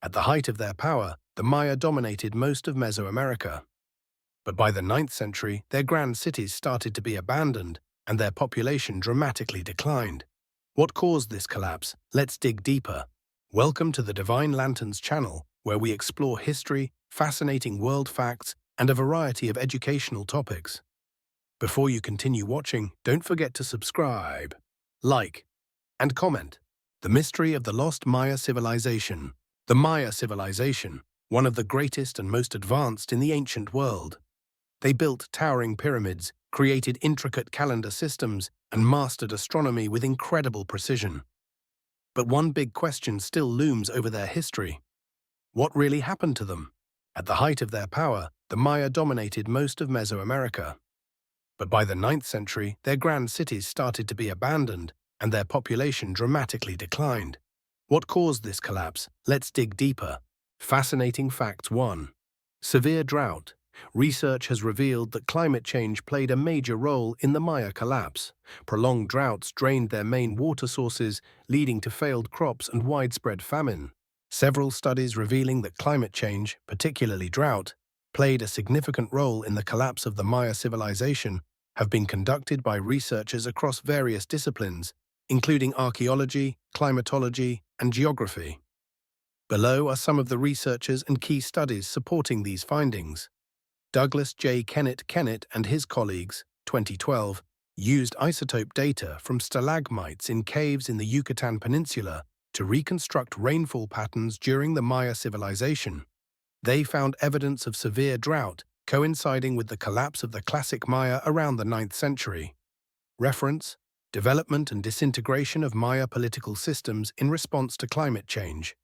At the height of their power, the Maya dominated most of Mesoamerica. But by the 9th century, their grand cities started to be abandoned and their population dramatically declined. What caused this collapse? Let's dig deeper. Welcome to the Divine Lanterns channel, where we explore history, fascinating world facts, and a variety of educational topics. Before you continue watching, don't forget to subscribe, like, and comment. The mystery of the lost Maya civilization. The Maya civilization, one of the greatest and most advanced in the ancient world. They built towering pyramids, created intricate calendar systems, and mastered astronomy with incredible precision. But one big question still looms over their history. What really happened to them? At the height of their power, the Maya dominated most of Mesoamerica. But by the 9th century, their grand cities started to be abandoned and their population dramatically declined. What caused this collapse? Let's dig deeper. Fascinating Facts 1. Severe drought. Research has revealed that climate change played a major role in the Maya collapse. Prolonged droughts drained their main water sources, leading to failed crops and widespread famine. Several studies revealing that climate change, particularly drought, played a significant role in the collapse of the Maya civilization have been conducted by researchers across various disciplines, including archaeology, climatology, and geography. Below are some of the researchers and key studies supporting these findings. Douglas J. Kennett and his colleagues, 2012, used isotope data from stalagmites in caves in the Yucatan Peninsula to reconstruct rainfall patterns during the Maya civilization. They found evidence of severe drought coinciding with the collapse of the classic Maya around the 9th century. Reference: Development and Disintegration of Maya Political Systems in Response to Climate Change.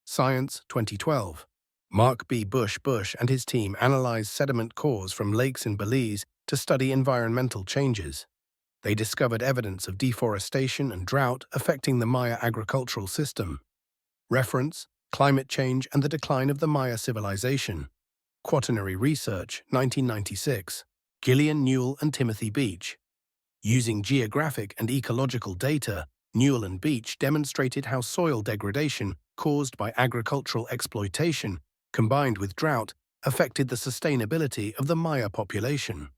Science, 2012. Mark B. Bush and his team analyzed sediment cores from lakes in Belize to study environmental changes. They discovered evidence of deforestation and drought affecting the Maya agricultural system. Reference: Climate Change and the Decline of the Maya Civilization. Quaternary Research, 1996. Gillian Newell and Timothy Beach. Using geographic and ecological data, Newell and Beach demonstrated how soil degradation caused by agricultural exploitation, combined with drought, affected the sustainability of the Maya population.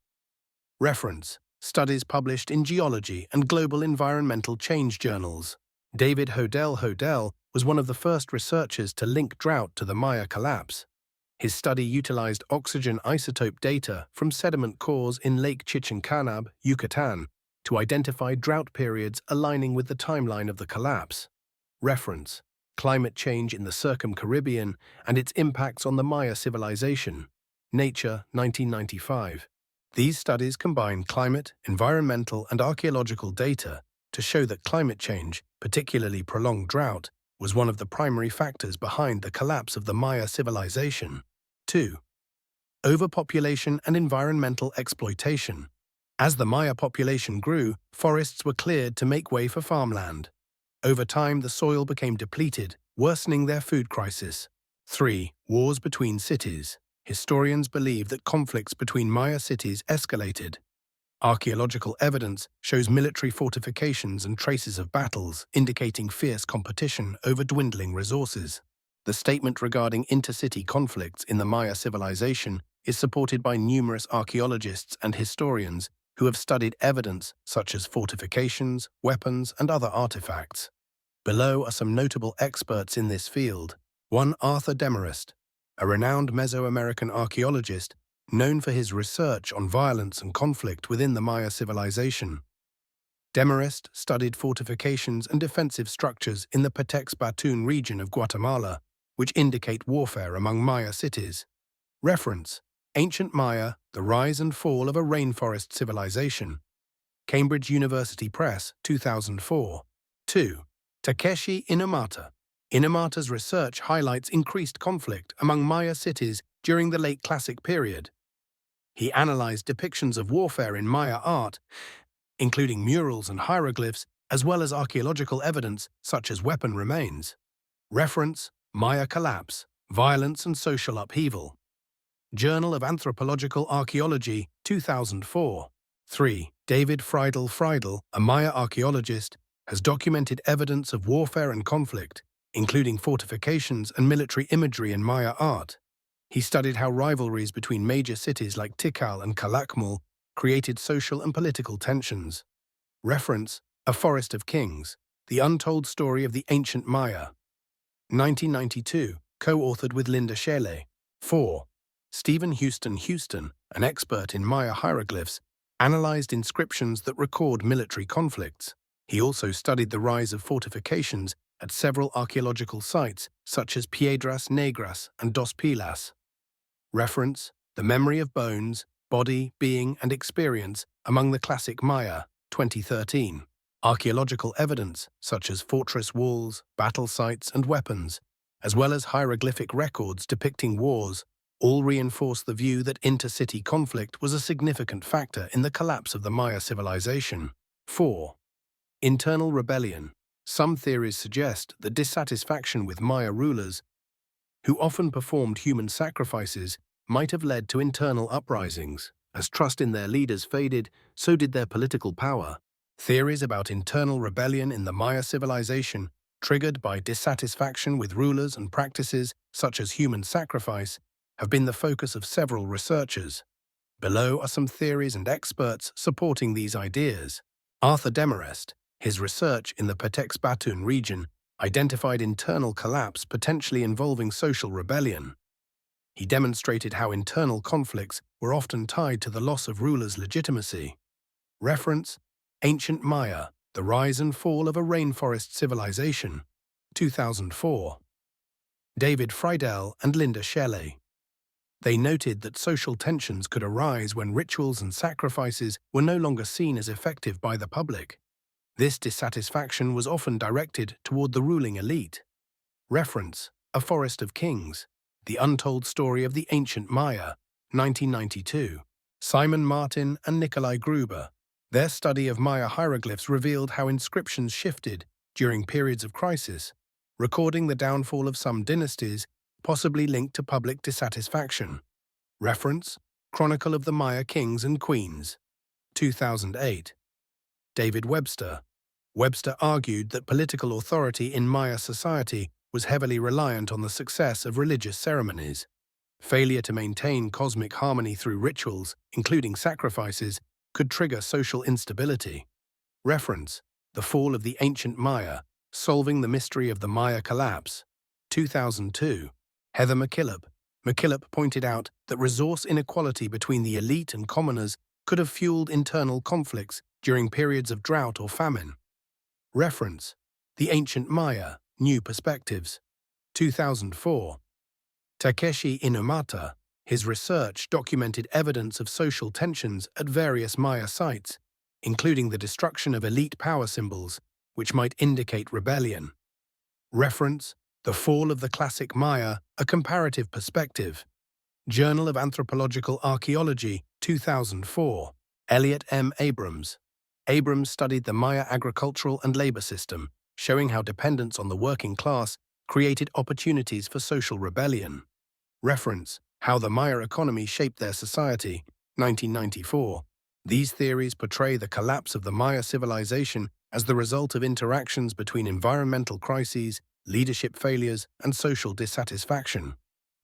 Reference: Studies published in Geology and Global Environmental Change journals. David Hodel was one of the first researchers to link drought to the Maya collapse. His study utilized oxygen isotope data from sediment cores in Lake Chichincanab, Yucatan, to identify drought periods aligning with the timeline of the collapse. Reference: Climate Change in the Circum-Caribbean and its impacts on the Maya civilization. Nature, 1995. These studies combine climate, environmental, and archaeological data to show that climate change, particularly prolonged drought, was one of the primary factors behind the collapse of the Maya civilization. 2. Overpopulation and environmental exploitation. As the Maya population grew, forests were cleared to make way for farmland. Over time, the soil became depleted, worsening their food crisis. 3. Wars between cities. Historians believe that conflicts between Maya cities escalated. Archaeological evidence shows military fortifications and traces of battles, indicating fierce competition over dwindling resources. The statement regarding intercity conflicts in the Maya civilization is supported by numerous archaeologists and historians who have studied evidence such as fortifications, weapons, and other artifacts. Below are some notable experts in this field. 1. Arthur Demarest, a renowned Mesoamerican archaeologist known for his research on violence and conflict within the Maya civilization. Demarest studied fortifications and defensive structures in the Patex-Batun region of Guatemala, which indicate warfare among Maya cities. Reference: Ancient Maya, The Rise and Fall of a Rainforest Civilization. Cambridge University Press, 2004. 2. Takeshi Inamata. Inamata's research highlights increased conflict among Maya cities during the late Classic period. He analyzed depictions of warfare in Maya art, including murals and hieroglyphs, as well as archaeological evidence such as weapon remains. Reference: Maya Collapse, Violence and Social Upheaval. Journal of Anthropological Archaeology, 2004. 3. David Friedel, a Maya archaeologist, has documented evidence of warfare and conflict including fortifications and military imagery in Maya art. He studied how rivalries between major cities like Tikal and Calakmul created social and political tensions. Reference: A Forest of Kings, The Untold Story of the Ancient Maya. 1992, co-authored with Linda Shelley. 4. Stephen Houston, an expert in Maya hieroglyphs, analyzed inscriptions that record military conflicts. He also studied the rise of fortifications at several archaeological sites, such as Piedras Negras and Dos Pilas. Reference: The Memory of Bones, Body, Being, and Experience Among the Classic Maya, 2013. Archaeological evidence, such as fortress walls, battle sites, and weapons, as well as hieroglyphic records depicting wars, all reinforce the view that intercity conflict was a significant factor in the collapse of the Maya civilization. 4. Internal rebellion. Some theories suggest that dissatisfaction with Maya rulers, who often performed human sacrifices, might have led to internal uprisings. As trust in their leaders faded, so did their political power. Theories about internal rebellion in the Maya civilization, triggered by dissatisfaction with rulers and practices such as human sacrifice, have been the focus of several researchers. Below are some theories and experts supporting these ideas. Arthur Demarest, his research in the Petex Batun region, identified internal collapse potentially involving social rebellion. He demonstrated how internal conflicts were often tied to the loss of rulers' legitimacy. Reference: Ancient Maya, The Rise and Fall of a Rainforest Civilization, 2004. David Friedel and Linda Shelley. They noted that social tensions could arise when rituals and sacrifices were no longer seen as effective by the public. This dissatisfaction was often directed toward the ruling elite. Reference: A Forest of Kings, The Untold Story of the Ancient Maya, 1992. Simon Martin and Nikolai Gruber. Their study of Maya hieroglyphs revealed how inscriptions shifted during periods of crisis, recording the downfall of some dynasties, possibly linked to public dissatisfaction. Reference: Chronicle of the Maya Kings and Queens, 2008. David Webster. Webster argued that political authority in Maya society was heavily reliant on the success of religious ceremonies. Failure to maintain cosmic harmony through rituals, including sacrifices, could trigger social instability. Reference: The Fall of the Ancient Maya, Solving the Mystery of the Mayacullapse, 2002. Heather McKillop. McKillop pointed out that resource inequality between the elite and commoners could have fueled internal conflicts during periods of drought or famine. Reference: The Ancient Maya, New Perspectives, 2004. Takeshi Inumata. His research documented evidence of social tensions at various Maya sites, including the destruction of elite power symbols, which might indicate rebellion. Reference: The Fall of the Classic Maya, A Comparative Perspective. Journal of Anthropological Archaeology, 2004. Elliot M. Abrams. Abrams studied the Maya agricultural and labor system, showing how dependence on the working class created opportunities for social rebellion. Reference: How the Maya Economy Shaped Their Society, 1994. These theories portray the collapse of the Maya civilization as the result of interactions between environmental crises, leadership failures, and social dissatisfaction.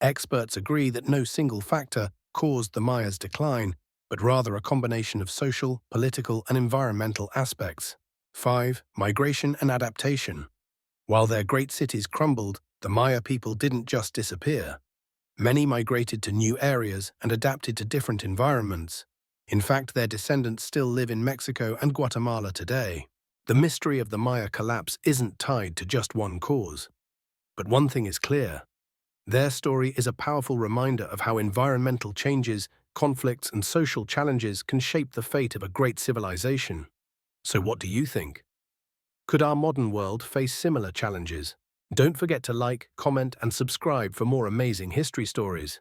Experts agree that no single factor caused the Maya's decline, but rather a combination of social, political, and environmental aspects. 5. Migration and adaptation. While their great cities crumbled, the Maya people didn't just disappear. Many migrated to new areas and adapted to different environments. In fact, their descendants still live in Mexico and Guatemala today. The mystery of the Maya collapse isn't tied to just one cause. But one thing is clear. Their story is a powerful reminder of how environmental changes, conflicts, and social challenges can shape the fate of a great civilization. So what do you think? Could our modern world face similar challenges? Don't forget to like, comment, and subscribe for more amazing history stories.